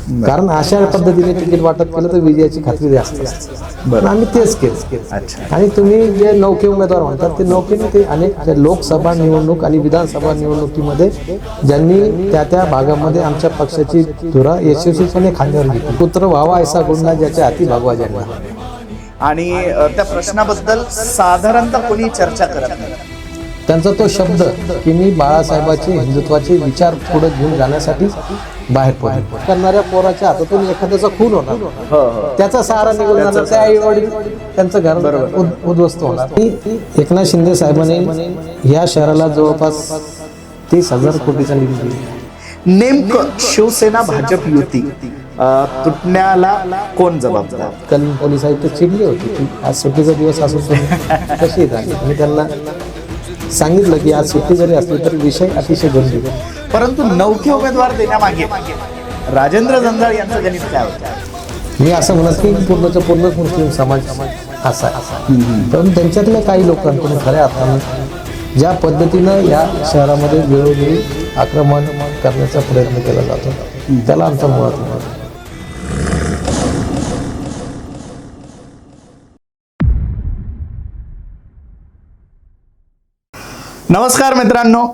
कारण अशा पद्धतीने तिकीट वाटप केलं तर विजयाची खात्री जास्त असते. आम्ही तेच केलं. आणि तुम्ही जे नौके उमेदवार म्हणतात ते नौकेने ते अनेक लोकसभा निवडणूक आणि विधानसभा निवडणुकीमध्ये ज्यांनी त्या भागामध्ये आमच्या पक्षाची धुरा यशस्वीपणे खांद्यावर घेतली. पुत्र व्हावा ऐसा गुन्हा ज्याच्या हाती भागवा ज्यांना. आणि त्या प्रश्नाबद्दल साधारणतः कोणी चर्चा करत नाही. त्यांचा तो शब्द की मी बाळासाहेबांचे हिंदुत्वाचे विचार पुढे घेऊन जाण्यासाठी बाहेर पडलो. करणाऱ्या पोराच्या हातातून एखाद्याचा खून होणार, त्याचा सहारा निघून जाणार, त्या आई वडील त्यांचं घर उद्ध्वस्त होणार. एकनाथ शिंदे साहेबांनी या शहराला जवळपास 30,000 कोटीचा निधी दिला. नेमकं शिवसेना भाजप युती तुटण्याला कोण जबाबदार? कल पोलीस आयुक्त चिडले होते की आज सुट्टीचा दिवस असून कशी झाली. आणि त्यांना सांगितलं की आज सुट्टी जरी असली तरी विषय अतिशय गंभीर. परंतु नौके उमेदवार देण्यामागे राजेंद्र जंजाळ यांचं गणित काय होतं? मी असं म्हणत की पूर्णच्या पूर्ण मुस्लिम समाज असा आहे, पण त्यांच्यातल्या काही लोकांकडून खऱ्या अर्थानं ज्या पद्धतीनं या शहरामध्ये वेळोवेळी आक्रमण करण्याचा प्रयत्न केला जातो त्याला आमचा मुळात नाही. नमस्कार मित्रांनो,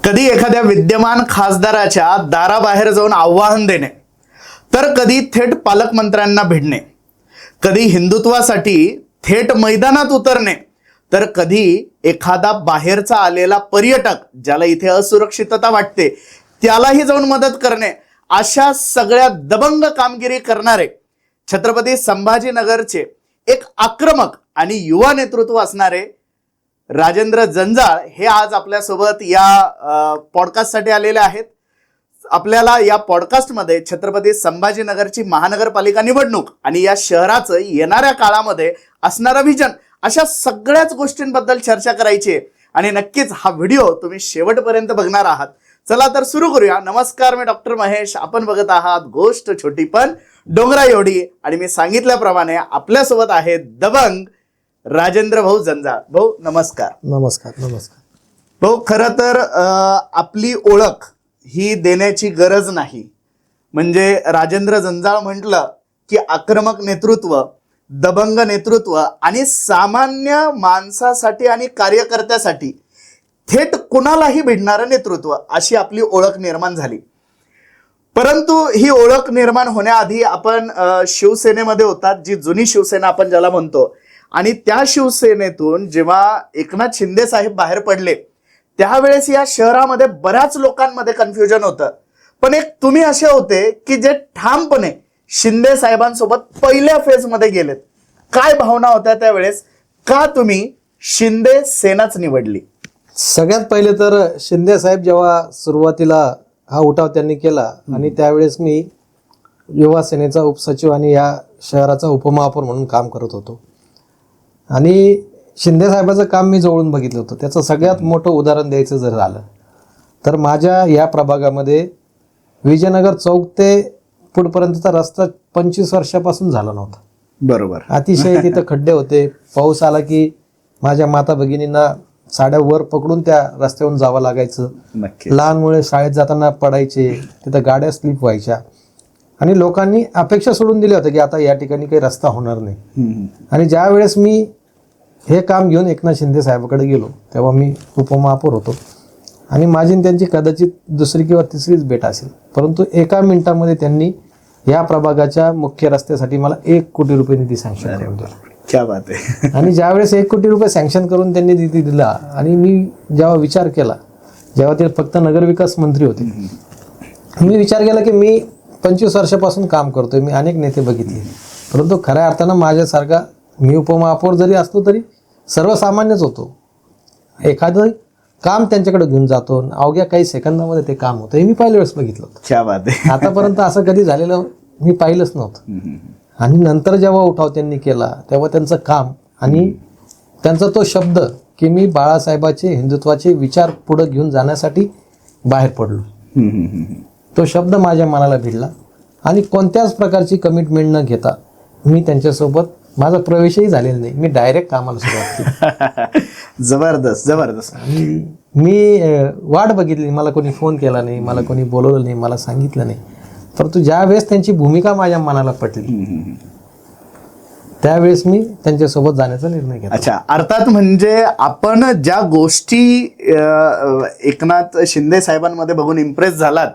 कधी एखाद्या विद्यमान खासदाराच्या दाराबाहेर जाऊन आव्हान देणे, तर कधी थेट पालकमंत्र्यांना भिडणे, कधी हिंदुत्वासाठी थेट मैदानात उतरणे, तर कधी एखादा बाहेरचा आलेला पर्यटक ज्याला इथे असुरक्षितता वाटते त्यालाही जाऊन मदत करणे, अशा सगळ्या दबंग कामगिरी करणारे छत्रपती संभाजीनगरचे एक आक्रमक आणि युवा नेतृत्व असणारे राजेंद्र जंजाळ हे आज आपल्यासोबत या पॉडकास्टसाठी आलेले आहेत. आपल्याला या पॉडकास्टमध्ये छत्रपती संभाजीनगरची महानगरपालिका निवडणूक आणि या शहराचं येणाऱ्या काळामध्ये असणारं विजन अशा सगळ्याच गोष्टींबद्दल चर्चा करायची आहे. आणि नक्कीच हा व्हिडिओ तुम्ही शेवटपर्यंत बघणार आहात. चला तर सुरू करूया. नमस्कार, मी डॉक्टर महेश. आपण बघत आहात गोष्ट छोटी पण डोंगरा एवढी. आणि मी सांगितल्याप्रमाणे आपल्यासोबत आहे दबंग राजेंद्र भाऊ जंजाळ. भाऊ नमस्कार. नमस्कार. नमस्कार भाऊ, खरं तर आपली ओळख ही देण्याची गरज नाही. म्हणजे राजेंद्र जंजाळ म्हटलं की आक्रमक नेतृत्व, दबंग नेतृत्व आणि सामान्य माणसासाठी आणि कार्यकर्त्यासाठी थेट कुणालाही भिडणारं नेतृत्व अशी आपली ओळख निर्माण झाली. परंतु ही ओळख निर्माण होण्याआधी आपण शिवसेनेमध्ये होतात, जी जुनी शिवसेना आपण ज्याला म्हणतो. आणि त्या शिवसेनेतून जेव्हा एकनाथ शिंदे साहेब बाहेर पडले त्यावेळेस या शहरामध्ये बऱ्याच लोकांमध्ये कन्फ्युजन होतं. पण एक तुम्ही असे होते की जे ठामपणे शिंदे साहेबांसोबत पहिल्या फेजमध्ये गेलेत. काय भावना होत्या त्यावेळेस? का तुम्ही शिंदे सेनाच निवडली? सगळ्यात पहिले तर शिंदे साहेब जेव्हा सुरुवातीला हा उठाव त्यांनी केला आणि त्यावेळेस मी युवा सेनेचा उपसचिव आणि या शहराचा उपमहापौर म्हणून काम करत होतो. आणि शिंदे साहेबाचं काम मी जवळून बघितलं होतं. त्याचं सगळ्यात मोठं उदाहरण द्यायचं जर झालं तर माझ्या या प्रभागामध्ये विजयनगर चौक ते पुढपर्यंतचा रस्ता 25 वर्षापासून झाला नव्हता. बरोबर. अतिशय तिथं खड्डे होते. पाऊस आला की माझ्या माता भगिनींना साड्या वर पकडून त्या रस्त्यावरून जावं लागायचं. लहान मुले शाळेत जाताना पडायचे, तिथं गाड्या स्लिप व्हायच्या. आणि लोकांनी अपेक्षा सोडून दिल्या होत्या की आता या ठिकाणी काही रस्ता होणार नाही. आणि ज्या वेळेस मी हे काम घेऊन एकनाथ शिंदे साहेबाकडे गेलो तेव्हा मी उपमहापौर होतो आणि माझी त्यांची कदाचित दुसरी किंवा तिसरीच भेट असेल. परंतु एका मिनिटामध्ये त्यांनी या प्रभागाच्या मुख्य रस्त्यासाठी मला 1 कोटी रुपये निधी सँक्शन करून दिला. क्या बात आहे. आणि ज्यावेळेस 1 कोटी रुपये सँक्शन करून त्यांनी निधी दिला आणि मी जेव्हा विचार केला, जेव्हा ते फक्त नगरविकास मंत्री होते, मी विचार केला की मी 25 वर्षापासून काम करतोय, मी अनेक नेते बघितले, परंतु खऱ्या अर्थानं माझ्यासारखा मी उपमहापौर जरी असलो तरी सर्वसामान्यच होतो. एखादं काम त्यांच्याकडे घेऊन जातो, अवघ्या काही सेकंदामध्ये ते काम होतं. हे मी पहिल्या वेळेस बघितलं होतं. क्या बात आहे. आतापर्यंत असं कधी झालेलं मी पाहिलंच नव्हतं. आणि नंतर जेव्हा उठाव त्यांनी केला तेव्हा त्यांचं काम आणि त्यांचा तो शब्द की मी बाळासाहेबाचे हिंदुत्वाचे विचार पुढे घेऊन जाण्यासाठी बाहेर पडलो, तो शब्द माझ्या मनाला भिडला. आणि कोणत्याच प्रकारची कमिटमेंट न घेता मी त्यांच्यासोबत, माझा प्रवेशही झालेला नाही, मी डायरेक्ट कामाला सुरुवात केली. जबरदस्त जबरदस्त. आणि मी वाट बघितली, मला कोणी फोन केला नाही, मला कोणी बोलवलं नाही, मला सांगितलं नाही. परंतु ज्या वेळेस त्यांची भूमिका माझ्या मनाला पटली त्यावेळेस मी त्यांच्यासोबत जाण्याचा निर्णय घेतला. अच्छा, अर्थात म्हणजे आपण ज्या गोष्टी एकनाथ शिंदे साहेबांमध्ये बघून इम्प्रेस झालात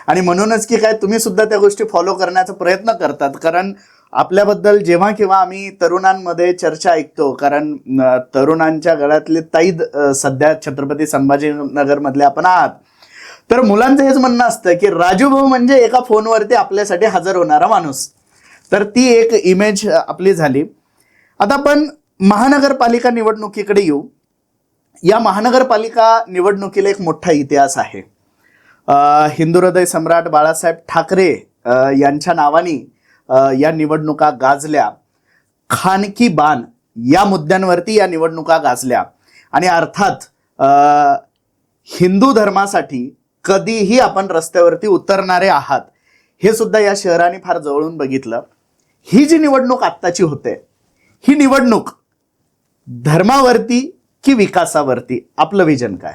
आणि म्हणूनच की काय तुम्ही सुद्धा त्या गोष्टी फॉलो करण्याचा प्रयत्न करतात. कारण आपल्याबद्दल जेव्हा केव्हा आम्ही तरुणांमध्ये चर्चा ऐकतो, कारण तरुणांच्या गळ्यातले ताईद सध्या छत्रपती संभाजीनगरमधले आपण आहात, तर मुलांचं हेच म्हणणं असतं की राजू भाऊ म्हणजे एका फोनवरती आपल्यासाठी हजर होणारा माणूस. तर ती एक इमेज आपली झाली. आता आपण महानगरपालिका निवडणुकीकडे येऊ. या महानगरपालिका निवडणुकीला एक मोठा इतिहास आहे. हिंदू हृदय सम्राट बाळासाहेब ठाकरे यांच्या नावाने या निवडणुका गाजल्या. खानकी बाण या मुद्द्यांवरती या निवडणुका गाजल्या आणि अर्थात हिंदू धर्मासाठी कधीही आपण रस्त्यावरती उतरणारे आहात हे सुद्धा या शहराने फार जवळून बघितलं. ही जी निवडणूक आत्ताची होते, ही निवडणूक धर्मावरती की विकासावरती, आपलं विजन काय?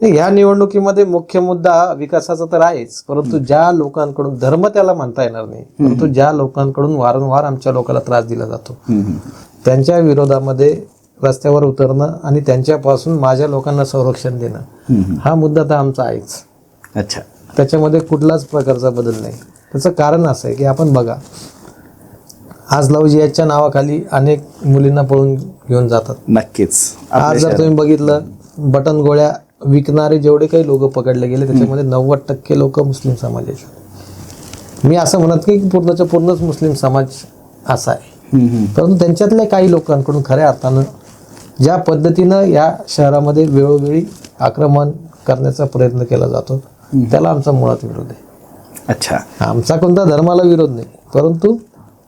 या निवडणुकीमध्ये मुख्य मुद्दा विकासाचा तर आहेच, परंतु ज्या लोकांकडून, धर्म त्याला म्हणता येणार नाही, परंतु ज्या लोकांकडून वारंवार आमच्या लोकांना त्रास दिला जातो त्यांच्या विरोधामध्ये रस्त्यावर उतरणं आणि त्यांच्यापासून माझ्या लोकांना संरक्षण देणं हा मुद्दा तर आमचा आहेच. अच्छा, त्याच्यामध्ये कुठलाच प्रकारचा बदल नाही. त्याचं कारण असं आहे की आपण बघा, आज लव्ह जिहादच्या नावाखाली अनेक मुलींना पळून घेऊन जातात. नक्कीच. आज जर तुम्ही बघितलं, बटन गोळ्या विकणारे जेवढे काही लोक पकडले गेले त्याच्यामध्ये 90% लोक मुस्लिम समाजाचे. मी असं म्हणत की पूर्णच्या पूर्णच मुस्लिम समाज असा आहे, परंतु त्यांच्यातल्या काही लोकांकडून खऱ्या अर्थानं ज्या पद्धतीनं या शहरामध्ये वेळोवेळी आक्रमण करण्याचा प्रयत्न केला जातो त्याला आमचा मुळात विरोध आहे. अच्छा, आमचा कोणता धर्माला विरोध नाही, परंतु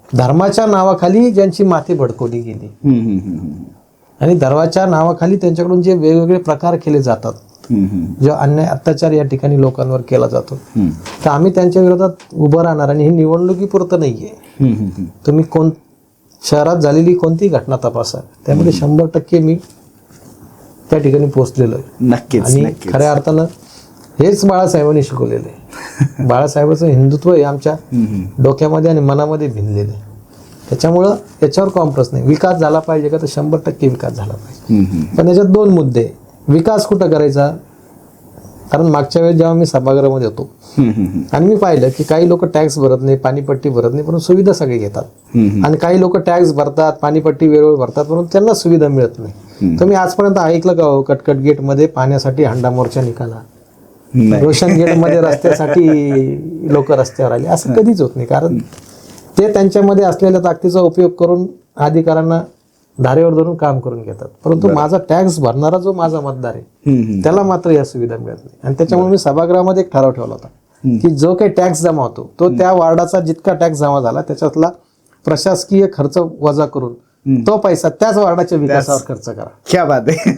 धर्माच्या नावाखाली ज्यांची माथी भडकवली गेली आणि धर्माच्या नावाखाली त्यांच्याकडून जे वेगवेगळे प्रकार केले जातात, जो अन्याय अत्याचार या ठिकाणी लोकांवर केला जातो, तर आम्ही त्यांच्या विरोधात उभं राहणार. आणि ही निवडणुकीपुरतं नाहीये. तुम्ही शहरात झालेली कोणती घटना तपासा, त्यामध्ये 100% मी त्या ठिकाणी पोहोचलेलो आहे. नक्कीच. आणि खऱ्या अर्थानं हेच बाळासाहेबांनी शिकवलेलं आहे. बाळासाहेबांचं हिंदुत्व हे आमच्या डोक्यामध्ये आणि मनामध्ये भिनलेलं आहे. त्याच्यामुळं याच्यावर कॉम्प्रोमाइज नाही. विकास झाला पाहिजे का, तर 100% विकास झाला पाहिजे. पण याच्यात दोन मुद्दे. विकास कुठं करायचा, कारण मागच्या वेळेस जेव्हा मी सभागृहामध्ये होतो आणि मी पाहिलं की काही लोक टॅक्स भरत नाही, पाणीपट्टी भरत नाही, परंतु सुविधा सगळे घेतात, आणि काही लोक टॅक्स भरतात, पाणीपट्टी वेळोवेळी भरतात, परंतु त्यांना सुविधा मिळत नाही. तुम्ही आजपर्यंत ऐकलं का हो, कटकट गेट मध्ये पाण्यासाठी हंडा मोर्चा निघाला, रोशन गेट मध्ये रस्त्यासाठी लोक रस्त्यावर आले, असं कधीच होत नाही. कारण ते त्यांच्यामध्ये असलेल्या ताकदीचा उपयोग करून अधिकाऱ्यांना धारेवर धरून काम करून घेतात. परंतु माझा टॅक्स भरणारा जो माझा मतदार आहे त्याला मात्र या सुविधा मिळत नाही. आणि त्याच्यामुळे मी सभागृहामध्ये एक ठराव ठेवला होता की जो काही टॅक्स जमा होतो तो त्या वार्डाचा जितका टॅक्स जमा झाला त्याच्यातला प्रशासकीय खर्च वजा करून तो पैसा त्याच वार्डाच्या विकासावर खर्च करा. क्या बात आहे.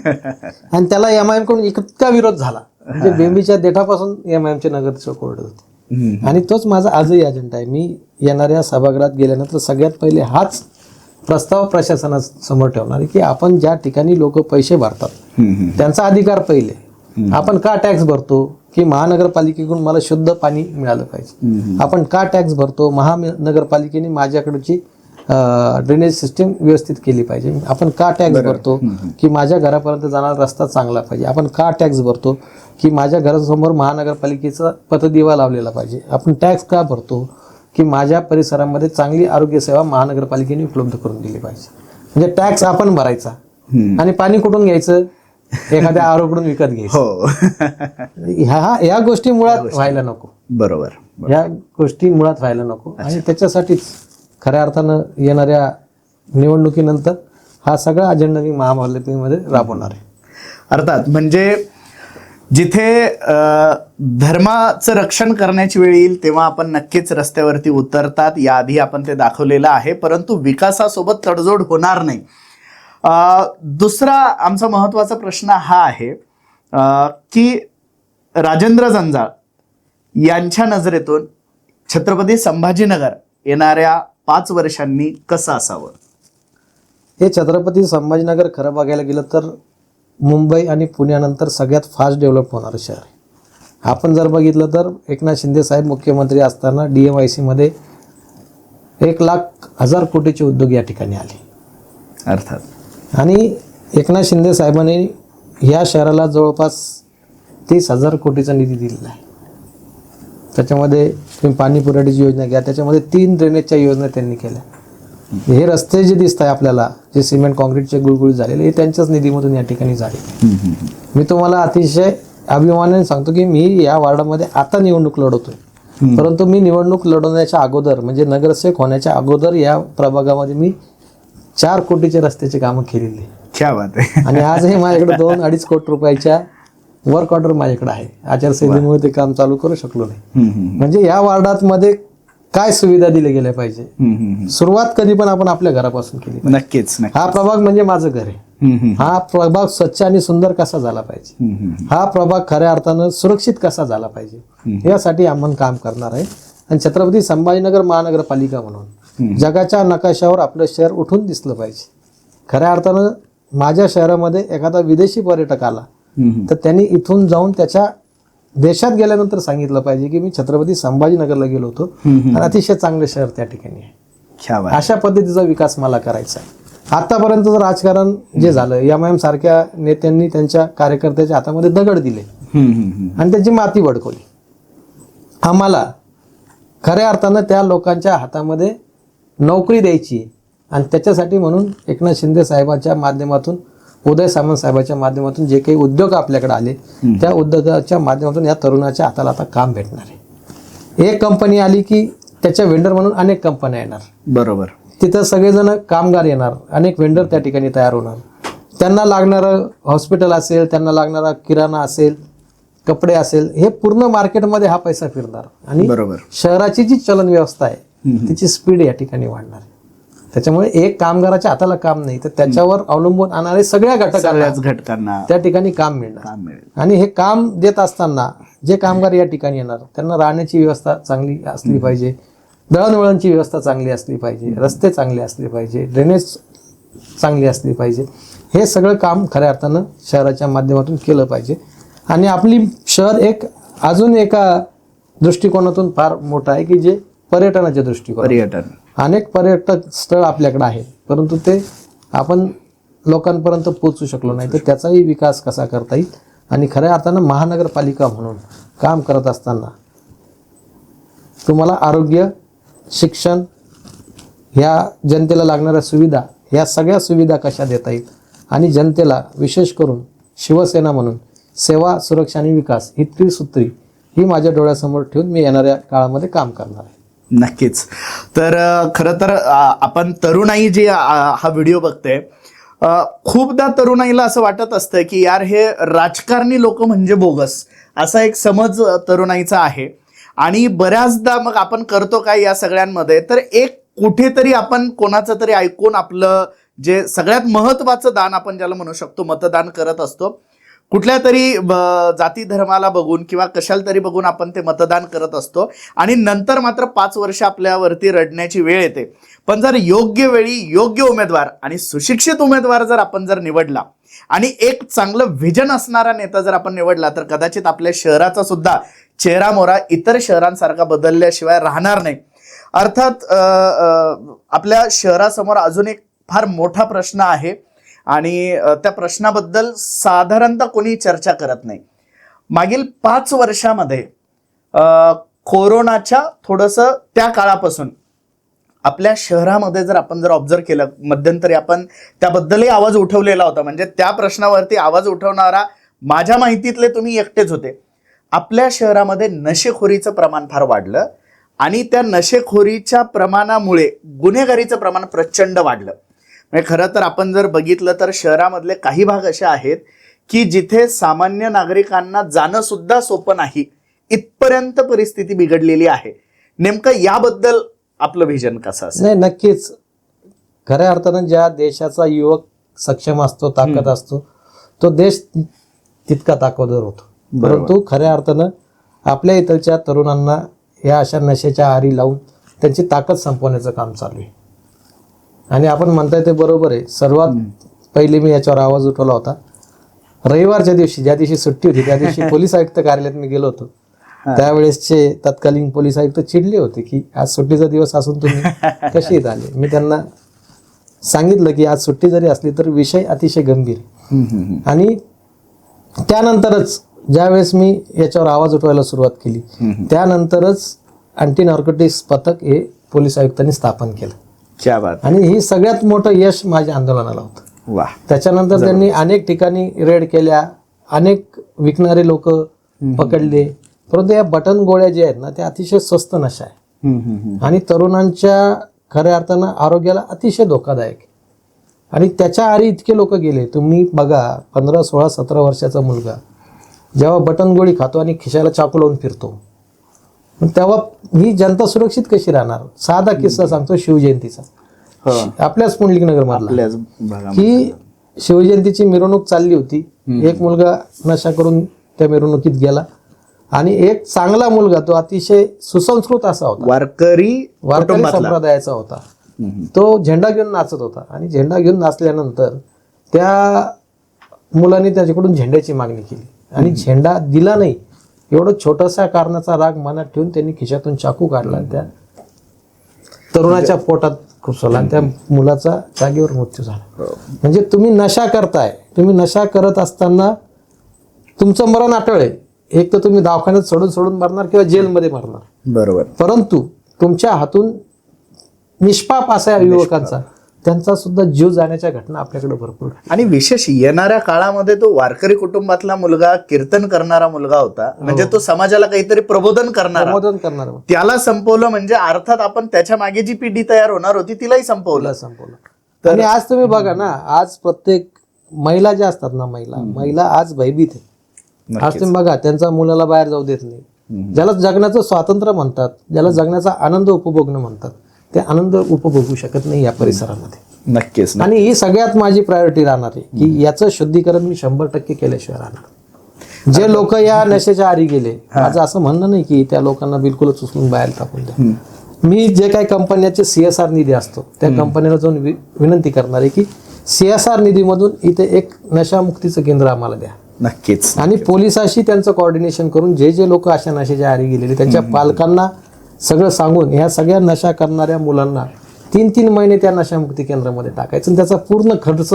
आणि त्याला एमआयएम कडून इतका विरोध झाला, म्हणजे बेंबीच्या देठापासून एमआयएमचे नगरसेवक ओरडत होते. आणि तोच माझा आजही अजेंडा आहे. मी येणाऱ्या सभागृहात गेल्यानंतर सगळ्यात पहिले हाच प्रस्ताव प्रशासनासमोर ठेवणार की आपण ज्या ठिकाणी लोक पैसे भरतात त्यांचा अधिकार पहिले. आपण का टॅक्स भरतो की महानगरपालिकेकडून मला शुद्ध पाणी मिळालं पाहिजे. आपण का टॅक्स भरतो, महानगरपालिकेने माझ्याकडची ड्रेनेज सिस्टीम व्यवस्थित केली पाहिजे. आपण का टॅक्स भरतो की माझ्या घरापर्यंत जाणारा रस्ता चांगला पाहिजे. आपण का टॅक्स भरतो की माझ्या घरासमोर महानगरपालिकेचा पथदिवा लावलेला पाहिजे. आपण टॅक्स का भरतो की माझ्या परिसरामध्ये चांगली आरोग्य सेवा महानगरपालिकेने उपलब्ध करून दिली पाहिजे. म्हणजे टॅक्स आपण भरायचा आणि पाणी कुठून घ्यायचं, एखाद्या आरोकडून विकत घ्यायचं. या गोष्टी मुळात व्हायला नको. बरोबर, या गोष्टी मुळात व्हायला नको. आणि त्याच्यासाठीच खऱ्या अर्थानं येणाऱ्या निवडणुकीनंतर हा सगळा अजेंडा मी महापालिकेमध्ये राबवणार आहे. अर्थात म्हणजे जिथे धर्माचं रक्षण करण्याची वेळ येईल तेव्हा आपण नक्कीच रस्त्यावरती उतरतात. याआधी आपण ते दाखवलेलं आहे, परंतु विकासासोबत तडजोड होणार नाही. दुसरा आमचा महत्त्वाचा प्रश्न हा आहे की राजेंद्र जंजाळ यांच्या नजरेतून छत्रपती संभाजीनगर येणाऱ्या 5 वर्षांनी कसं असावं? हे छत्रपती संभाजीनगर खरं बघायला गेलं तर मुंबई आणि पुण्यानंतर सगळ्यात फास्ट डेव्हलप होणारं शहर आहे. आपण जर बघितलं तर एकनाथ शिंदे साहेब मुख्यमंत्री असताना DMIC मध्ये 1,00,000 कोटीचे उद्योग या ठिकाणी आले. अर्थात. आणि एकनाथ शिंदे साहेबांनी या शहराला जवळपास 30,000 कोटीचा निधी दिलेला आहे. त्याच्यामध्ये तुम्ही पाणी पुरवठ्याची योजना घ्या, त्याच्यामध्ये 3 ड्रेनेजच्या योजना त्यांनी केल्या. हे रस्ते जे दिसत आहे आपल्याला, जे सिमेंट कॉन्क्रीटचे गुळगुळीत झालेले, हे त्यांच्याच निधीमधून या ठिकाणी झाले. मी तुम्हाला अतिशय अभिमानाने सांगतो की मी या वार्डामध्ये आता निवडणूक लढवतोय, परंतु मी निवडणूक लढवण्याच्या अगोदर म्हणजे नगरसेवक होण्याच्या अगोदर या प्रभागामध्ये मी 4 कोटीचे रस्त्याचे कामं केलेली. क्या बात आहे. आणि आजही माझ्याकडे 2-2.5 कोटी रुपयाच्या वर्क ऑर्डर माझ्याकडे आहे. आचारसंहितेमुळे ते काम चालू करू शकलो नाही. म्हणजे या वार्डात मध्ये काय सुविधा दिल्या गेल्या पाहिजे, सुरुवात कधी पण आपण आपल्या घरापासून केली. नक्कीच. हा प्रभाग म्हणजे माझं घर आहे. हा प्रभाग स्वच्छ आणि सुंदर कसा झाला पाहिजे, हा प्रभाग खऱ्या अर्थानं सुरक्षित कसा झाला पाहिजे, यासाठी आपण काम करणार आहे. आणि छत्रपती संभाजीनगर महानगरपालिका म्हणून जगाच्या नकाशावर आपलं शहर उठून दिसलं पाहिजे. खऱ्या अर्थानं माझ्या शहरामध्ये एखादा विदेशी पर्यटक आला तर त्यांनी इथून जाऊन त्याच्या देशात गेल्यानंतर सांगितलं पाहिजे की मी छत्रपती संभाजीनगरला गेलो होतो आणि अतिशय चांगलं शहर त्या ठिकाणी आहे. अशा पद्धतीचा विकास मला करायचा आहे. आतापर्यंतचं राजकारण जे झालं, MIM सारख्या नेत्यांनी त्यांच्या कार्यकर्त्याच्या हातामध्ये दगड दिले आणि त्यांची माती भडकवली. आम्हाला खऱ्या अर्थानं त्या लोकांच्या हातामध्ये नोकरी द्यायची आणि त्याच्यासाठी म्हणून एकनाथ शिंदे साहेबांच्या माध्यमातून, उदय सामंत साहेबांच्या माध्यमातून जे काही उद्योग आपल्याकडे आले, त्या उद्योगाच्या माध्यमातून या तरुणाच्या हाताला आता काम भेटणार आहे. एक कंपनी आली की त्याच्या वेंडर म्हणून अनेक कंपन्या येणार. बरोबर. तिथं सगळेजण कामगार येणार, अनेक वेंडर त्या ठिकाणी तयार होणार. त्यांना लागणारं हॉस्पिटल असेल, त्यांना लागणारा किराणा असेल, कपडे असेल, हे पूर्ण मार्केटमध्ये हा पैसा फिरणार. आणि बरोबर. शहराची जी चलन व्यवस्था आहे तिची स्पीड या ठिकाणी वाढणार आहे. त्याच्यामुळे एक कामगाराच्या हाताला काम नाही तर त्याच्यावर अवलंबून आणणारे सगळ्या घटकांना त्या ठिकाणी काम मिळणार. आणि हे काम देत असताना जे कामगार या ठिकाणी येणार त्यांना राहण्याची व्यवस्था चांगली असली पाहिजे, दळणवळणची व्यवस्था चांगली असली पाहिजे, रस्ते चांगले असले पाहिजे, ड्रेनेज चांगली असली पाहिजे. हे सगळं काम खऱ्या अर्थानं शहराच्या माध्यमातून केलं पाहिजे. आणि आपली शहर एक अजून एका दृष्टिकोनातून फार मोठं आहे की जे पर्यटनाच्या दृष्टिकोन. अनेक पर्यटक स्थळ आपल्याकडे आहेत, परंतु ते आपण लोकांपर्यंत पोहोचू शकलो नाही. तर त्याचाही विकास कसा करता येईल. आणि खऱ्या अर्थानं महानगरपालिका म्हणून काम करत असताना तुम्हाला आरोग्य, शिक्षण, ह्या जनतेला लागणाऱ्या सुविधा, ह्या सगळ्या सुविधा कशा देता येईल आणि जनतेला विशेष करून शिवसेना म्हणून सेवा, सुरक्षा आणि विकास ही त्रिसूत्री ही माझ्या डोळ्यासमोर ठेवून मी येणाऱ्या काळामध्ये काम करणार आहे. नक्कीच. तर खरं तर आपण तरुणाई जी हा व्हिडिओ बघते, खूपदा तरुणाईला असं वाटत असतं की यार हे राजकारणी लोक म्हणजे बोगस, असा एक समज तरुणाईचा आहे. आणि बऱ्याचदा मग आपण करतो काय या सगळ्यांमध्ये, तर एक कुठेतरी आपण कोणाचं तरी ऐकून आपलं जे सगळ्यात महत्वाचं दान आपण ज्याला म्हणू शकतो मतदान करत असतो. कुठल्या तरी जाती धर्माला बघून किंवा कशाला तरी बघून आपण ते मतदान करत असतो आणि नंतर मात्र 5 वर्ष आपल्यावरती रडण्याची वेळ येते. पण जर योग्य वेळी योग्य उमेदवार आणि सुशिक्षित उमेदवार जर आपण जर निवडला आणि एक चांगलं व्हिजन असणारा नेता जर आपण निवडला तर कदाचित आपल्या शहराचा सुद्धा चेहरा मोहरा इतर शहरांसारखा बदलल्याशिवाय राहणार नाही. अर्थात आपल्या शहरासमोर अजून एक फार मोठा प्रश्न आहे आणि त्या प्रश्नाबद्दल साधारणतः कोणी चर्चा करत नाही. मागील 5 वर्षामध्ये कोरोनाच्या थोडंसं त्या काळापासून आपल्या शहरामध्ये जर आपण जर ऑब्झर्व केलं, मध्यंतरी आपण त्याबद्दलही आवाज उठवलेला होता. म्हणजे त्या प्रश्नावरती आवाज उठवणारा माझ्या माहितीतले तुम्ही एकटेच होते. आपल्या शहरामध्ये नशेखोरीचं प्रमाण फार वाढलं आणि त्या नशेखोरीच्या प्रमाणामुळे गुन्हेगारीचं प्रमाण प्रचंड वाढलं. म्हणजे खरं तर आपण जर बघितलं तर शहरामधले काही भाग असे आहेत की जिथे सामान्य नागरिकांना जाणं सुद्धा सोपं नाही, इथपर्यंत परिस्थिती बिघडलेली आहे. नेमकं याबद्दल आपलं व्हिजन कसं असतं? नाही, नक्कीच खऱ्या अर्थानं ज्या देशाचा युवक सक्षम असतो, ताकद असतो, तो देश तितका ताकदवर होतो. परंतु खऱ्या अर्थानं आपल्या इथलच्या तरुणांना या अशा नशेच्या आहारी लावून त्यांची ताकद संपवण्याचं काम चालू आहे. आणि आपण म्हणताय ते बरोबर आहे. सर्वात पहिले मी याच्यावर आवाज उठवला होता. रविवारच्या दिवशी, ज्या दिवशी सुट्टी होती त्या दिवशी पोलीस आयुक्त कार्यालयात मी गेलो होतो. त्यावेळेसचे तत्कालीन पोलीस आयुक्त चिडले होते की आज सुट्टीचा दिवस असून तुम्ही कसे येत आले. मी त्यांना सांगितलं की आज सुट्टी जरी असली तर विषय अतिशय गंभीर. आणि त्यानंतरच ज्यावेळेस मी याच्यावर आवाज उठवायला सुरुवात केली त्यानंतरच अँटी नार्कोटिक्स पथक हे पोलीस आयुक्तांनी स्थापन केलं. क्या बात. आणि ही सगळ्यात मोठं यश माझ्या आंदोलनाला होतं. वा. त्याच्यानंतर त्यांनी अनेक ठिकाणी रेड केल्या, अनेक विकणारे लोक पकडले. परंतु या बटन गोळ्या ज्या आहेत ना त्या अतिशय स्वस्त नशा आहे आणि तरुणांच्या खऱ्या अर्थानं आरोग्याला अतिशय धोकादायक आहे. आणि त्याच्या आरी इतके लोक गेले. तुम्ही बघा 15, 16, 17 वर्षाचा मुलगा जेव्हा बटन गोळी खातो आणि खिशाला चाकू लावून फिरतो, तेव्हा ही जनता सुरक्षित कशी राहणार. साधा किस्सा सांगतो शिवजयंतीचा, आपल्याच पुंडलिकनगर मधला, की शिवजयंतीची मिरवणूक चालली होती. एक मुलगा नशा करून त्या मिरवणुकीत गेला आणि एक चांगला मुलगा, तो अतिशय सुसंस्कृत असा होता, वारकरी संप्रदायाचा होता, तो झेंडा घेऊन नाचत होता. आणि झेंडा घेऊन नाचल्यानंतर त्या मुलाने त्याच्याकडून झेंड्याची मागणी केली आणि झेंडा दिला नाही. एवढं छोटासा कारणाचा राग मनात ठेवून त्यांनी खिशातून चाकू काढला, त्या तरुणाच्या पोटात खुपसवला आणि त्या मुलाचा जागेवर मृत्यू झाला. म्हणजे तुम्ही नशा करताय, तुम्ही नशा करत असताना तुमचं मरण अटळ आहे. एक तर तुम्ही दवाखान्यात सोडून मरणार किंवा जेलमध्ये मरणार, बरोबर, परंतु तुमच्या हातून निष्पाप असा युवकांचा त्यांचा सुद्धा जीव जाण्याच्या घटना आपल्याकडे भरपूर. आणि विशेष येणाऱ्या काळामध्ये तो वारकरी कुटुंबातला मुलगा, कीर्तन करणारा मुलगा होता, म्हणजे तो समाजाला काहीतरी प्रबोधन करणार, त्याला संपवलं. म्हणजे अर्थात आपण त्याच्या मागे जी पिढी तयार होणार होती तिलाही संपवलं. आणि आज तुम्ही बघा ना, आज प्रत्येक महिला ज्या असतात ना, महिला आज भयभीत आहे. आज तुम्ही बघा त्यांचा मुलाला बाहेर जाऊ देत नाही. ज्याला जगण्याचं स्वातंत्र्य म्हणतात, ज्याला जगण्याचा आनंद उपभोगणं म्हणतात, ते आनंद उपभोगू शकत नाही या परिसरामध्ये. नक्कीच. आणि ही सगळ्यात माझी प्रायोरिटी राहणार आहे की याचं शुद्धीकरण मी 100% केल्याशिवाय राहणार. जे लोक या नशेच्या आरी गेले, माझं असं म्हणणं नाही की त्या लोकांना बिलकुलच उचलून बाहेर टाकून द्या. मी जे काही कंपन्याचे CSR निधी असतो त्या कंपनीला जाऊन विनंती करणार आहे की CSR निधीमधून इथे एक नशामुक्तीचं केंद्र आम्हाला द्या. नक्कीच. आणि पोलिसांशी त्यांचं कोऑर्डिनेशन करून जे लोक अशा नशेच्या आरी गेलेले त्यांच्या पालकांना सगळं सांगून ह्या सगळ्या नशा करणाऱ्या मुलांना 3-3 महिने त्या नशामुक्ती केंद्रामध्ये टाकायचं आणि त्याचा पूर्ण खर्च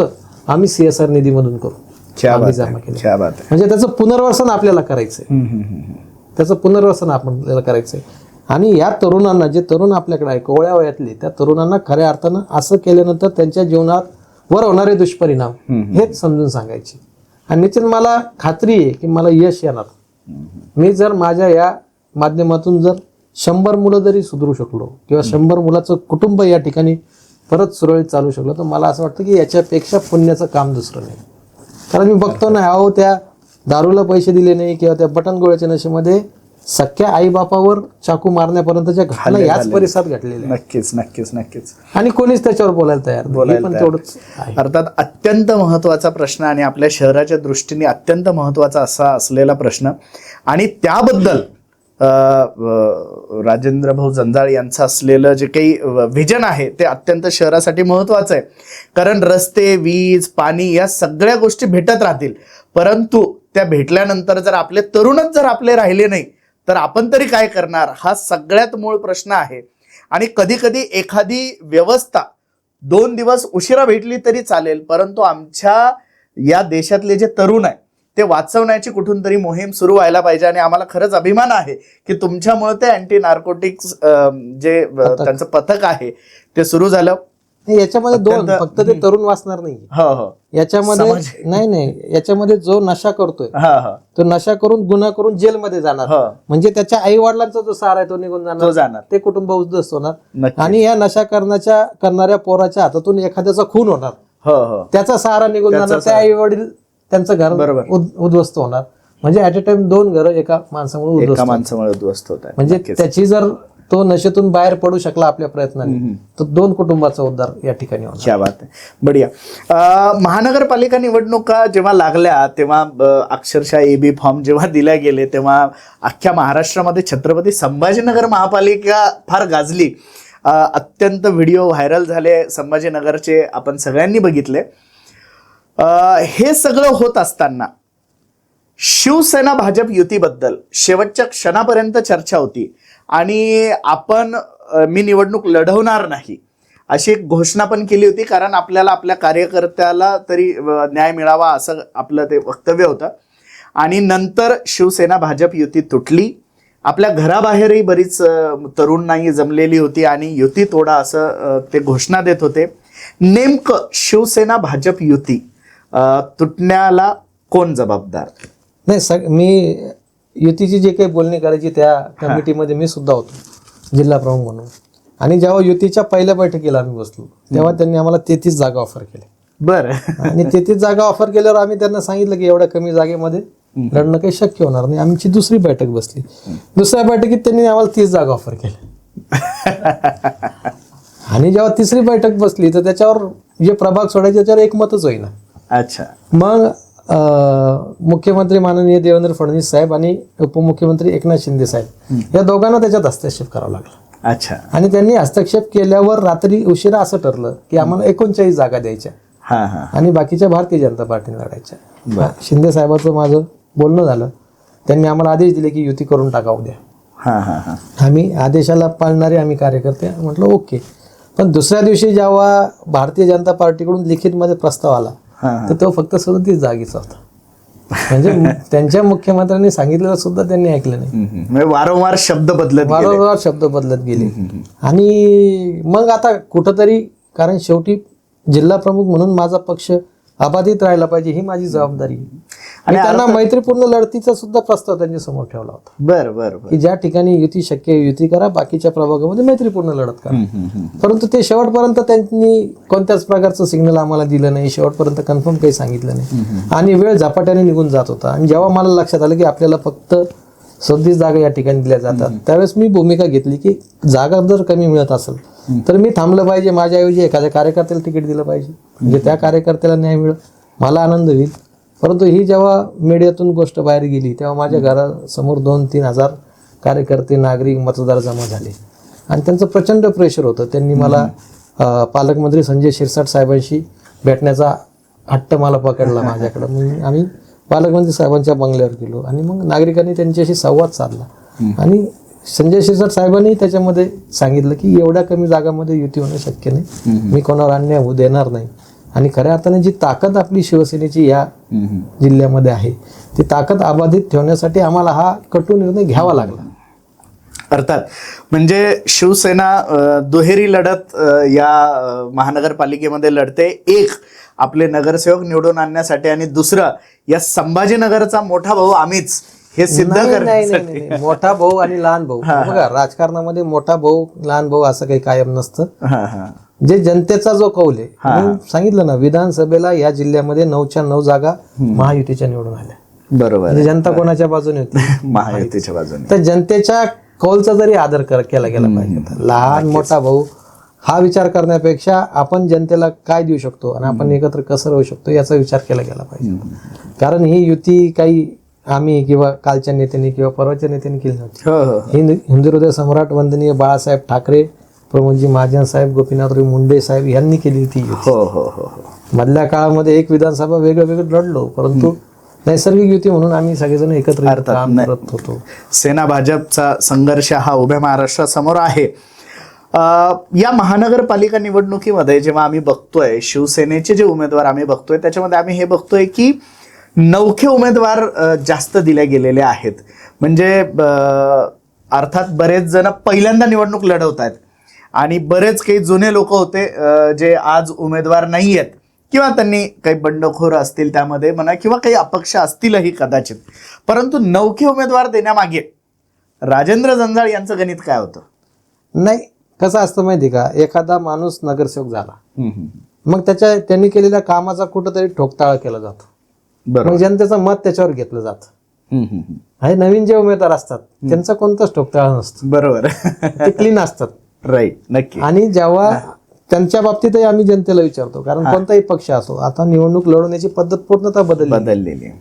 आम्ही CSR निधीमधून करू. जमा केला म्हणजे त्याचं पुनर्वसन आपल्याला करायचंय, त्याचं पुनर्वसन आपल्याला करायचंय. आणि या तरुणांना, जे तरुण आपल्याकडे आहे कोवळ्या वयातले, त्या तरुणांना खऱ्या अर्थानं असं केल्यानंतर त्यांच्या जीवनात वर होणारे दुष्परिणाम हेच समजून सांगायचे. आणि निश्चित मला खात्री आहे की मला यश येणार. मी जर माझ्या या माध्यमातून जर 100 मुलं जरी सुधरू शकलो किंवा 100 मुलाचं कुटुंब या ठिकाणी परत सुरळीत चालू शकलो, तर मला असं वाटतं की याच्यापेक्षा पुण्याचं काम दुसरं नाही. कारण मी बघतो ना, अहो त्या दारूला पैसे दिले नाही किंवा त्या बटन गोळ्याच्या नशेमध्ये सख्या आईबापावर चाकू मारण्यापर्यंतच्या घटना याच परिसरात घडलेल्या. नक्कीच नक्कीच नक्कीच. आणि कोणीच त्याच्यावर बोलायला तयार पण तेवढंच. अर्थात अत्यंत महत्वाचा प्रश्न आणि आपल्या शहराच्या दृष्टीने अत्यंत महत्वाचा असा असलेला प्रश्न, आणि त्याबद्दल राजेंद्र भाऊ जंजाळ यांचं असलेलं जे काही व्हिजन आहे ते अत्यंत शहरासाठी महत्वाचं आहे. कारण रस्ते, वीज, पाणी या सगळ्या गोष्टी भेटत राहतील, परंतु त्या भेटल्यानंतर जर आपले तरुणच जर आपले राहिले नाही तर आपण तरी काय करणार, हा सगळ्यात मूळ प्रश्न आहे. आणि कधी कधी एखादी व्यवस्था 2 दिवस उशिरा भेटली तरी चालेल, परंतु आमच्या या देशातले जे तरुण आहे ते वाचवण्याची कुठून तरी मोहीम सुरू व्हायला पाहिजे. आणि आम्हाला खरंच अभिमान आहे की तुमच्यामुळे ते अँटी नार्कोटिक्स जे त्यांचं पथक आहे ते सुरू झालं. याच्यामध्ये 2 फक्त ते तरुण वाचणार नाही, याच्यामध्ये नाही, याच्यामध्ये जो नशा करतोय तो नशा करून गुन्हा करून जेलमध्ये जाणार, म्हणजे त्याच्या आई वडिलांचा जो सार आहे तो निघून जाणार, ते कुटुंब उद्ध्वस्त होणार. आणि या नशा करणाऱ्या पोराच्या हातातून एखाद्याचा खून होणार, त्याचा सहारा निघून जाणार, त्या आई वडील त्यांचं घर उद्ध्वस्त होणार. म्हणजे ऍट अ टाइम 2 घरं एका माणसामुळे उद्ध्वस्त होत आहे. म्हणजे त्याची जर तो नशेतून बाहेर पडू शकला आपल्या प्रयत्नाने तर 2 कुटुंबाचा उद्धार या ठिकाणी होणार. क्या बात आहे, बढिया. महानगरपालिका निवडणुका जेव्हा लागल्या तेव्हा अक्षरशः AB फॉर्म जेव्हा दिले गेले तेव्हा अख्ख्या महाराष्ट्रामध्ये छत्रपती संभाजीनगर महापालिका फार गाजली. अत्यंत व्हिडिओ व्हायरल झाले संभाजीनगरचे, आपण सगळ्यांनी बघितले. हे सगळं होत असताना शिवसेना भाजप युतीबद्दल शेवटच्या क्षणापर्यंत चर्चा होती आणि मी निवडणूक लढवणार नाही अशी एक घोषणा पण केली होती, कारण आपल्याला आपल्या कार्यकर्त्याला तरी न्याय मिळावा असं आपलं ते वक्तव्य होतं. आणि नंतर शिवसेना भाजप युती तुटली. आपल्या घराबाहेरही बरीच तरुण नाही जमलेली होती आणि युती तोडा असं ते घोषणा देत होते. नेमकं शिवसेना भाजप युती तुटण्याला कोण जबाबदार? नाही, मी युतीची जे काही बोलणी करायची त्या कमिटीमध्ये मी सुद्धा होतो जिल्हा प्रमुख म्हणून. आणि जेव्हा युतीच्या पहिल्या बैठकीला आम्ही बसलो तेव्हा त्यांनी आम्हाला 33 जागा ऑफर केल्या. बरं. आणि 33 जागा ऑफर केल्यावर आम्ही त्यांना सांगितलं की एवढ्या कमी जागेमध्ये लढणं काही शक्य होणार नाही. आमची दुसरी बैठक बसली. दुसऱ्या बैठकीत त्यांनी आम्हाला 30 जागा ऑफर केल्या. आणि जेव्हा तिसरी बैठक बसली तर त्याच्यावर जे प्रभाग सोडायचे त्याच्यावर एकमतच होईना. अच्छा. मग मुख्यमंत्री माननीय देवेंद्र फडणवीस साहेब आणि उपमुख्यमंत्री एकनाथ शिंदे साहेब या दोघांना त्याच्यात हस्तक्षेप करावा लागला. अच्छा. आणि त्यांनी हस्तक्षेप केल्यावर रात्री उशिरा असं ठरलं की आम्हाला 39 जागा द्यायच्या आणि बाकीच्या भारतीय जनता पार्टीने लढायच्या. शिंदे साहेबांचं माझं बोलणं झालं. त्यांनी आम्हाला आदेश दिले की युती करून टाका उद्या. आम्ही आदेशाला पाळणारे आम्ही कार्यकर्ते म्हटलं ओके. पण दुसऱ्या दिवशी जेव्हा भारतीय जनता पार्टीकडून लिखितमध्ये प्रस्ताव आला तर तो फक्त 37 जागेचा होता. म्हणजे त्यांच्या मुख्यमंत्र्यांनी सांगितलेलं सुद्धा त्यांनी ऐकलं नाही. वारंवार शब्द बदलत गेले. आणि मग आता कुठंतरी, कारण शेवटी जिल्हा प्रमुख म्हणून माझा पक्ष अबाधित राहायला पाहिजे ही माझी जबाबदारी. आणि त्यांना मैत्रीपूर्ण लढतीचा सुद्धा प्रस्ताव त्यांच्या समोर ठेवला होता. बरं. की ज्या ठिकाणी युती शक्य आहे युती करा, बाकीच्या प्रभागामध्ये मैत्रीपूर्ण लढत करा. परंतु ते शेवटपर्यंत त्यांनी कोणत्याच प्रकारचं सिग्नल आम्हाला दिलं नाही. शेवटपर्यंत कन्फर्म काही सांगितलं नाही. आणि वेळ झपाट्याने निघून जात होता. आणि जेव्हा मला लक्षात आलं की आपल्याला फक्त 37 जागा या ठिकाणी दिल्या जातात त्यावेळेस मी भूमिका घेतली की जागा जर कमी मिळत असेल तर मी थांबलं पाहिजे. माझ्याऐवजी एखाद्या कार्यकर्त्याला तिकीट दिलं पाहिजे, म्हणजे त्या कार्यकर्त्याला न्याय मिळेल, मला आनंद होईल. परंतु ही जेव्हा मीडियातून गोष्ट बाहेर गेली तेव्हा माझ्या घरासमोर 2-3 हजार कार्यकर्ते, नागरिक, मतदार जमा झाले आणि त्यांचं प्रचंड प्रेशर होतं. त्यांनी मला पालकमंत्री संजय शिरसाट साहेबांशी भेटण्याचा हट्ट मला पकडला माझ्याकडं. मग आम्ही पालकमंत्री साहेबांच्या बंगल्यावर गेलो आणि मग नागरिकांनी त्यांच्याशी संवाद साधला. आणि संजय शिरसाट साहेबांनी त्याच्यामध्ये सांगितलं की एवढ्या कमी जागामध्ये युती होणं शक्य नाही, मी कोणावर अन्याय होऊ देणार नाही. आणि खऱ्या अर्थाने जी ताकद आपली शिवसेनेची या जिल्ह्यामध्ये आहे ती ताकद अबाधित ठेवण्यासाठी आम्हाला हा कटू निर्णय घ्यावा लागला. अर्थात म्हणजे शिवसेना दुहेरी लढत या महानगरपालिकेमध्ये लढते. एक आपले नगरसेवक निवडून आणण्यासाठी आणि दुसरं या संभाजीनगरचा मोठा भाऊ आम्हीच हे सिद्ध करण्यासाठी. मोठा भाऊ आणि लहान भाऊ, बघा राजकारणामध्ये मोठा भाऊ लहान भाऊ असं काही कायम नसतं. जे जनतेचा जो कौल आहे, मी सांगितलं ना, विधानसभेला या जिल्ह्यामध्ये 9च्या 9 जागा महायुतीच्या निवडून आल्या. बरोबर. म्हणजे जनता कोणाच्या बाजूने होती? महायुतीच्या बाजूने. तर जनतेच्या कौलचा जरी आदर केला गेला पाहिजे. लहान मोठा भाऊ हा विचार करण्यापेक्षा आपण जनतेला काय देऊ शकतो आणि आपण एकत्र कसं राहू शकतो याचा विचार केला गेला पाहिजे. कारण ही युती काही आम्ही किंवा कालच्या नेत्यांनी किंवा परवाच्या नेत्यांनी केली नव्हती. ही हिंदू हृदय सम्राट वंदनीय बाळासाहेब ठाकरे, प्रमोदजी महाजन साहेब, गोपीनाथराव मुंडे साहेब यांनी केली होती. मधल्या काळामध्ये एक विधानसभा वेगळं लढलो, परंतु नैसर्गिक युती म्हणून आम्ही सगळेजण एकत्र काम करत होतो. सेना भाजपचा संघर्ष हा उभ्या महाराष्ट्रासमोर आहे. या महानगरपालिका निवडणुकीमध्ये जेव्हा आम्ही बघतोय शिवसेनेचे जे उमेदवार आम्ही बघतोय त्याच्यामध्ये आम्ही हे बघतोय की नवखे उमेदवार जास्त दिले गेलेले आहेत. म्हणजे अर्थात बरेच जण पहिल्यांदा निवडणूक लढवत आहेत आणि बरेच काही जुने लोक होते जे आज उमेदवार नाही आहेत किंवा त्यांनी काही बंडखोर असतील त्यामध्ये म्हणा किंवा काही अपक्ष असतीलही कदाचित. परंतु नवखे उमेदवार देण्यामागे राजेंद्र जंजाळ यांचं गणित काय होतं? नाही, कसं असतं माहिती का, एखादा माणूस नगरसेवक झाला मग त्यांनी केलेल्या कामाचा कुठंतरी ठोकताळा केला जातो. मग जनतेचं मत त्याच्यावर घेतलं जातं. हे नवीन जे उमेदवार असतात त्यांचा कोणताच ठोकताळा नसतो. बरोबर. ते क्लीन असतात. राईट, नक्की. आणि जेव्हा त्यांच्या बाबतीतही आम्ही जनतेला विचारतो, कारण कोणताही पक्ष असो, आता निवडणूक लढवण्याची पद्धत पूर्णतः बदललेली.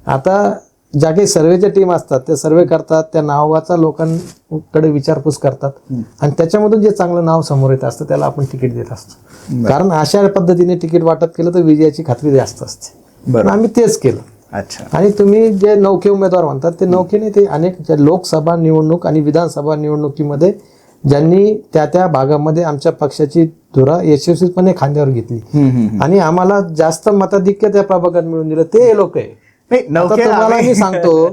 आता ज्या काही सर्वेच्या टीम असतात ते सर्वे करतात, त्या नावाचा लोकांकडे विचारपूस करतात आणि त्याच्यामधून जे चांगलं नाव समोर येत असतं त्याला आपण तिकीट देत असतो. कारण अशा पद्धतीने तिकीट वाटप केलं तर विजयाची खात्री जास्त असते. आम्ही तेच केलं अच्छा. आणि तुम्ही जे नौखे उमेदवार म्हणतात ते नौखे नाही, ते अनेक लोकसभा निवडणूक आणि विधानसभा निवडणुकीमध्ये ज्यांनी त्या त्या भागामध्ये आमच्या पक्षाची धुरा यशस्वीपणे खांद्यावर घेतली आणि आम्हाला जास्त मताधिक्य त्या प्रभागात मिळून दिलं, ते लोक आहे. नाही, आता नौखे तुम्हाला आम्ही- मी सांगतो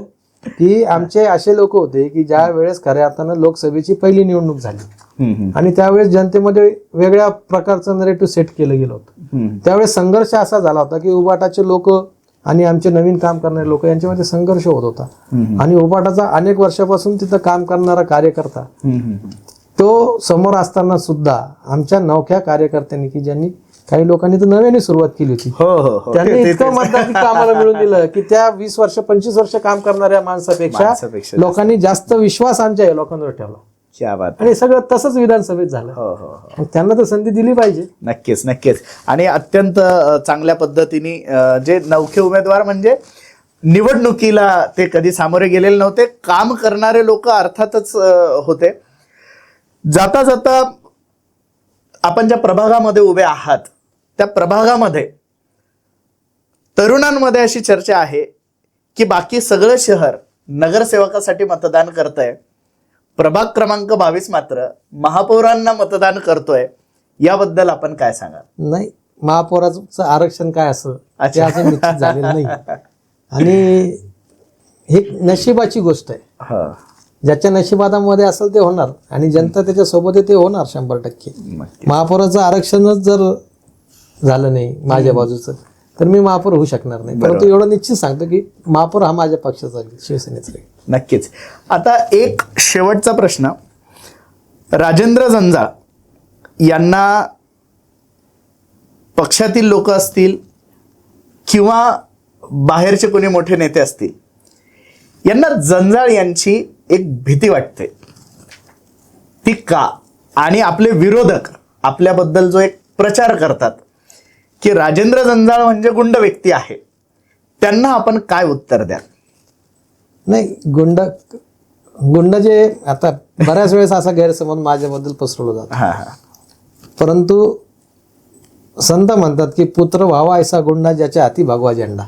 की आमचे असे लोक होते की ज्या वेळेस खऱ्या अर्थानं लोकसभेची पहिली निवडणूक झाली आणि त्यावेळेस जनतेमध्ये वेगळ्या प्रकारचं नरेटिव्ह सेट केलं गेलं होतं. त्यावेळेस संघर्ष असा झाला होता की उबाटाचे लोक आणि आमचे नवीन काम करणारे लोक यांच्यामध्ये संघर्ष होत होता आणि उबाटाचा अनेक वर्षापासून तिथं काम करणारा कार्यकर्ता तो समोर असताना सुद्धा आमच्या नवख्या कार्यकर्त्यांनी की ज्यांनी काही लोकांनी तर नव्याने सुरुवात केली होती, हो हो हो त्यांनी इतकं मतदान कामाला मिळून दिलं की त्या 20 वर्ष 25 वर्ष काम करणाऱ्या माणसापेक्षा लोकांनी जास्त विश्वास आमच्या या लोकांवर ठेवला. क्या बात. आणि सगळं तसंच विधानसभेत झालं. हो हो हो, मग त्यांना तर संधी दिली पाहिजे. नक्कीच नक्कीच. आणि अत्यंत चांगल्या पद्धतीने जे नवखे उमेदवार म्हणजे निवडणुकीला ते कधी सामोरे गेलेले नव्हते, काम करणारे लोक अर्थातच होते. जाता जाता आपण ज्या प्रभागामध्ये उभे आहात त्या प्रभागामध्ये तरुणांमध्ये अशी चर्चा आहे की बाकी सगळं शहर नगरसेवकासाठी मतदान करतंय, प्रभाग क्रमांक 22 मात्र महापौरांना मतदान करतोय. याबद्दल आपण काय सांगाल? नाही, महापौराचं आरक्षण काय असं ते अच्छा. अजून निश्चित झालेलं नाही आणि हे नशिबाची गोष्ट आहे. हा, ज्याच्या नशिबामध्ये असेल ते होणार आणि जनता त्याच्या सोबत आहे ते होणार 100%. महापौराचं आरक्षणच जर झालं नाही माझ्या बाजूचं तर मी महापौर होऊ शकणार नाही. परंतु एवढं निश्चित सांगतो की महापौर हा माझ्या पक्षाचा आहे, शिवसेनेचा आहे. नक्कीच. आता एक शेवटचा प्रश्न, राजेंद्र जंजाळ यांना पक्षातील लोक असतील किंवा बाहेरचे कोणी मोठे नेते असतील, यांना जंजाळ यांची एक भीती वाटते, ती का? आणि आपले विरोधक आपल्याबद्दल जो एक प्रचार करतात की राजेंद्र जंजाळ म्हणजे गुंड व्यक्ती आहे, त्यांना आपण काय उत्तर द्या? नाही, गुंड जे आता बऱ्याच वेळेस असा गैरसमज माझ्याबद्दल पसरवला जातो. हा हा, परंतु संत म्हणतात की पुत्र व्हावा ऐसा गुंडा ज्याच्या हाती भगवा झेंडा.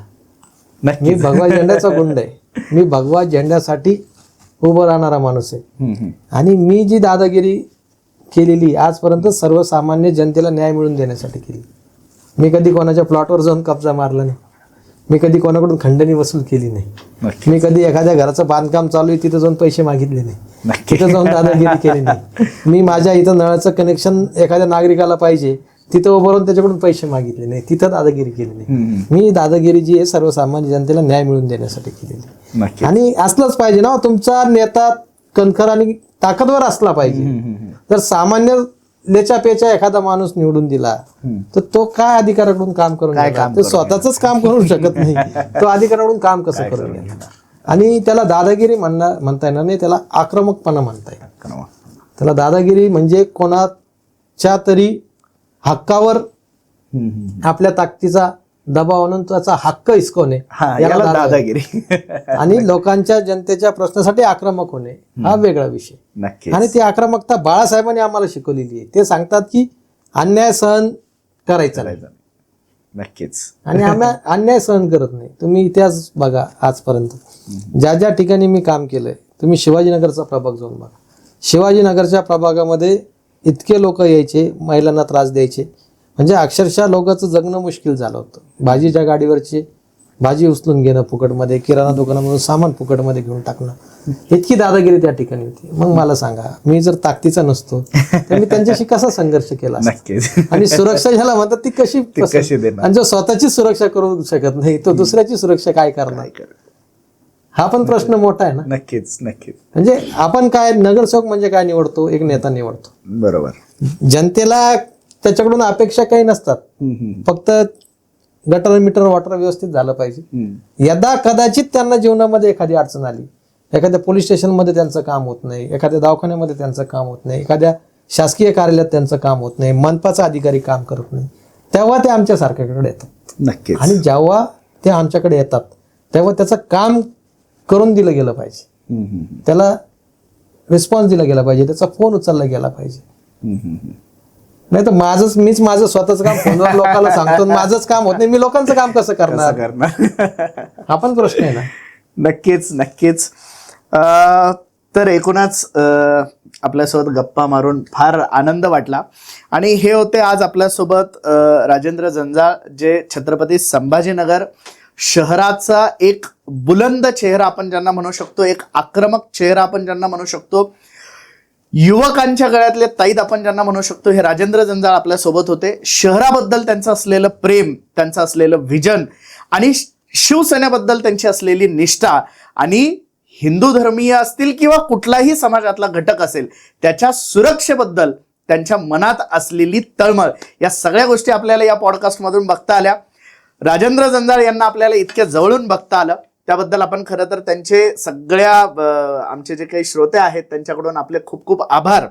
मी नक्की. भगवा झेंड्याचा गुंड आहे. मी भगवा झेंड्यासाठी उभं राहणारा माणूस आहे आणि मी जी दादागिरी केलेली आजपर्यंत सर्वसामान्य जनतेला न्याय मिळवून देण्यासाठी केली. मी कधी कोणाच्या प्लॉटवर जाऊन कब्जा मारला नाही, मी कधी कोणाकडून खंडणी वसूल केली नाही, नक्की. मी कधी एखाद्या घराचं बांधकाम चालू आहे तिथं जाऊन पैसे मागितले नाही, नक्की. तिथं जाऊन दादागिरी केली नाही. मी माझ्या इथं नळाचं कनेक्शन एखाद्या नागरिकाला पाहिजे तिथं उभं राहून त्याच्याकडून पैसे मागितले नाही, तिथं दादागिरी केली नाही. मी दादागिरी जी आहे सर्वसामान्य जनतेला न्याय मिळवून देण्यासाठी केलेली. नक्की. आणि असलंच पाहिजे ना, तुमचा नेता कणखर आणि ताकदवर असला पाहिजे. तर सामान्य लेचा पेचा एखादा माणूस निवडून दिला तर तो काय अधिकाराकडून काम करून काय घेणार? काम तो करून स्वतःच काम करू शकत नाही, तो अधिकाराकडून काम कसं करून घेणार? आणि त्याला दादागिरी म्हणता येणार नाही, त्याला आक्रमकपणा म्हणता येईल. त्याला दादागिरी म्हणजे कोणाच्या तरी हक्कावर आपल्या ताकदीचा दबाव आणून त्याचा हक्क हिसकवणे, याला दादागिरी. आणि लोकांच्या जनतेच्या प्रश्नासाठी आक्रमक होणे हा वेगळा विषय. नक्की. आणि ती आक्रमकता बाळासाहेबांनी आम्हाला शिकवलेली आहे. ते सांगतात की अन्याय सहन करायचा नाही नक्कीच. आणि आम्ही अन्याय सहन करत नाही. तुम्ही इतिहास बघा, आजपर्यंत ज्या ज्या ठिकाणी मी काम केलंय, तुम्ही शिवाजीनगरचा प्रभाग जाऊन बघा. शिवाजीनगरच्या प्रभागामध्ये इतके लोक यायचे, महिलांना त्रास द्यायचे, म्हणजे अक्षरशः लोकांचं जगणं मुश्किल झालं होतं. भाजीच्या गाडीवरची भाजी उचलून घेणं फुकटमध्ये, किराणा दुकानामधून सामान फुकटमध्ये घेऊन टाकणं, इतकी दादागिरी त्या ठिकाणी होती. मग मला सांगा, मी जर ताकदीचा नसतो तर मी त्यांच्याशी कसा संघर्ष केला असता? नक्कीच. आणि सुरक्षा ज्याला म्हणतात ती कशी देणार? आणि जो स्वतःची सुरक्षा करू शकत नाही तो दुसऱ्याची सुरक्षा काय करणार? हा पण प्रश्न मोठा आहे ना. नक्कीच नक्कीच. म्हणजे आपण काय नगरसेवक म्हणजे काय निवडतो? एक नेता निवडतो. बरोबर. जनतेला त्याच्याकडून अपेक्षा काही नसतात, फक्त गटर मीटर वॉटर व्यवस्थित झालं पाहिजे. यदा कदाचित त्यांना जीवनामध्ये एखादी अडचण आली, एखाद्या पोलीस स्टेशनमध्ये त्यांचं काम होत नाही, एखाद्या दवाखान्यामध्ये त्यांचं काम होत नाही, एखाद्या शासकीय कार्यालयात त्यांचं काम होत नाही, मनपाचा अधिकारी काम करत नाही, तेव्हा ते आमच्या सारख्याकडे येतात. नक्कीच. आणि जेव्हा ते आमच्याकडे येतात तेव्हा त्याचं काम करून दिलं गेलं पाहिजे, त्याला रिस्पॉन्स दिला गेला पाहिजे, त्याचा फोन उचलला गेला पाहिजे. नाही तर मीच माझं स्वतःच काम फोनवर लोकांना सांगतो, माझंच काम होत नाही, मी लोकांचं काम कसं करणार? हा पण प्रश्न आहे ना. नक्कीच नक्कीच. तर एकूणच आपल्यासोबत गप्पा मारून फार आनंद वाटला. आणि हे होते आज आपल्यासोबत राजेंद्र जंजाळ, जे छत्रपती संभाजीनगर शहराचा एक बुलंद चेहरा आपण ज्यांना म्हणू शकतो, एक आक्रमक चेहरा आपण ज्यांना म्हणू शकतो, युवकांच्या गळ्यातले ताईत आपण ज्यांना म्हणू शकतो, हे राजेंद्र जंजाळ आपल्या सोबत होते. शहराबद्दल त्यांचं असलेलं प्रेम, त्यांचं असलेलं व्हिजन आणि शिवसेनेबद्दल त्यांची असलेली निष्ठा आणि हिंदू धर्मीय असतील किंवा कुठलाही समाजातला घटक असेल त्याच्या सुरक्षेबद्दल त्यांच्या मनात असलेली तळमळ, या सगळ्या गोष्टी आपल्याला या पॉडकास्टमधून बघता आल्या. राजेंद्र जंजाळ यांना आपल्याला इतक्या जवळून बघता आलं त्याबद्दल आपण खरं तर त्यांचे सगळ्या आमचे जे काही श्रोते आहेत त्यांच्याकडून आपले खूप खूप आभार.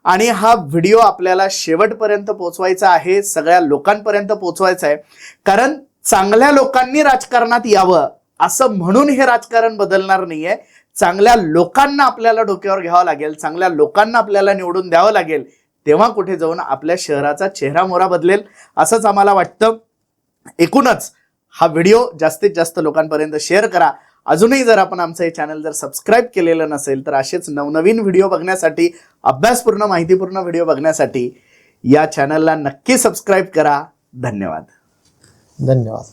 आणि हा व्हिडिओ आपल्याला शेवटपर्यंत पोहोचवायचा आहे, सगळ्या लोकांपर्यंत पोहोचवायचा आहे, कारण चांगल्या लोकांनी राजकारणात यावं असं म्हणून हे राजकारण बदलणार नाहीये. चांगल्या लोकांना आपल्याला डोक्यावर घ्यावं लागेल, चांगल्या लोकांना आपल्याला निवडून द्यावं लागेल, तेव्हा कुठे जाऊन आपल्या शहराचा चेहरा मोहरा बदलेल असंच आम्हाला वाटतं. एकूणच हा व्हिडिओ जास्तीत जास्त लोकांपर्यंत शेअर करा. अजूनही जर आपण आमचं हे चॅनल जर सबस्क्राईब केलेलं नसेल तर असेच नवनवीन व्हिडिओ बघण्यासाठी, अभ्यासपूर्ण माहितीपूर्ण व्हिडिओ बघण्यासाठी या चॅनलला नक्की सबस्क्राईब करा. धन्यवाद. धन्यवाद.